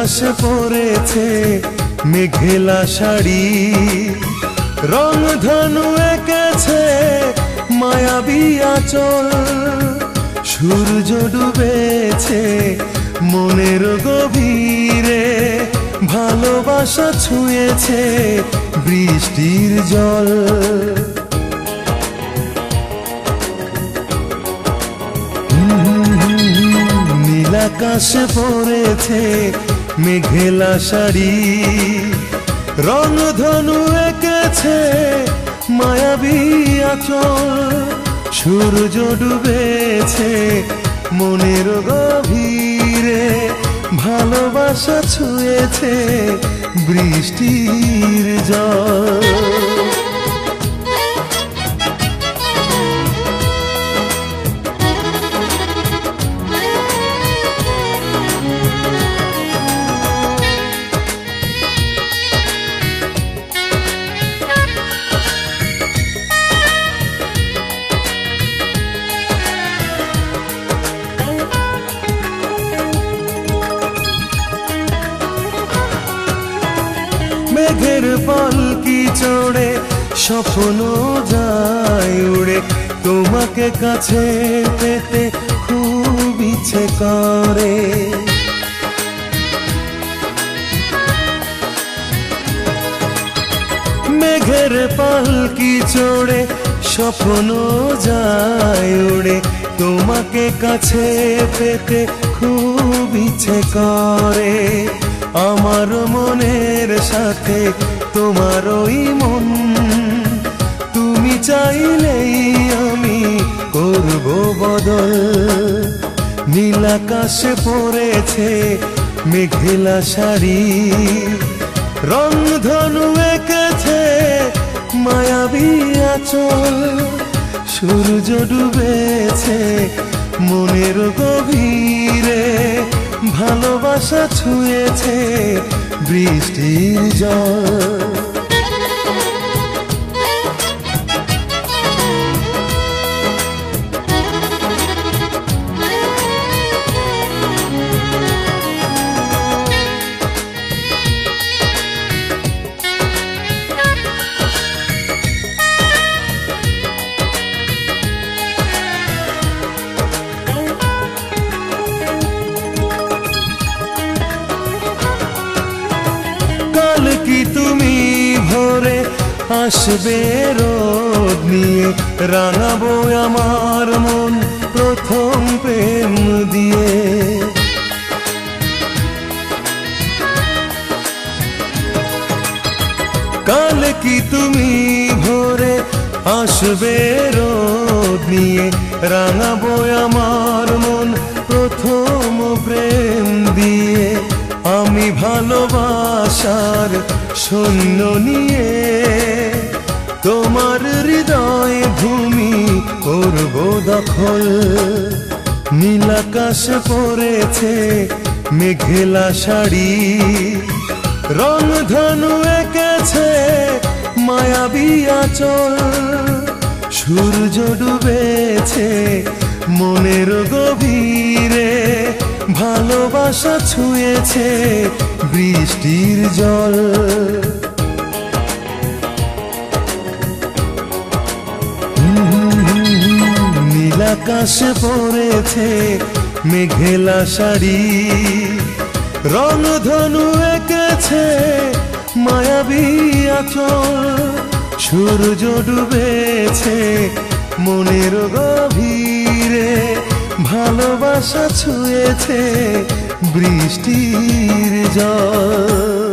আকাশে পড়েছে মেঘেলা শাড়ি, রং ধনু এঁকেছে মায়াবী আঁচল। সূর্য ডুবেছে মনের গভীরে, ভালোবাসা ছুঁয়েছে বৃষ্টির জল। নীল আকাশে পড়েছে মেঘেলা শাড়ি, রং ধনু এঁকেছে মায়াবী আঁচল। সূর্য ডুবেছে মনের গভীরে, ভালোবাসা ছুঁয়েছে বৃষ্টির জল। মেঘের পালকি চড়ে স্বপ্ন যায় উড়ে, তোমাকে কাছে পেতে খুব ইচ্ছে করে। মেঘের পালকি চড়ে স্বপ্ন যায় উড়ে, তোমাকে কাছে পেতে খুব ইচ্ছে করে। আমার মনের সাথে তোমার ওই মন, তুমি চাইলেই আমি করব বদল। নীল আকাশে পড়েছে মেঘেলা শাড়ি, রং ধনু এঁকেছে মায়াবী আঁচল। সূর্য ডুবেছে মনের গভীরে, ভালোবাসা ছুঁয়েছে বৃষ্টির জল। কাল কি তুমি ভোরে আসবে রোদ নিয়ে, রাঙাবো আমার মন প্রথম প্রেম দিয়ে। কাল কি তুমি ভোরে আসবে রোদ নিয়ে, রাঙাবো আমার মন প্রথম প্রেম দিয়ে। আমি ভালোবাসার সৈন্য নিয়ে তোমার হৃদয় ভূমি করব দখল। নীল আকাশে পড়েছে মেঘেলা শাড়ি, রং ধনু এঁকেছে মায়াবী আঁচল। সূর্য ডুবেছে মনের গভীরে, ভালোবাসা ছুঁয়েছে বৃষ্টির জল। নীল আকাশে পড়েছে মেঘেলা শাড়ি, রং ধনু এঁকেছে মায়াবী আঁচল। সূর্য ডুবেছে মনের গভীরে, ভালোবাসা ছুঁয়েছে বৃষ্টির জল।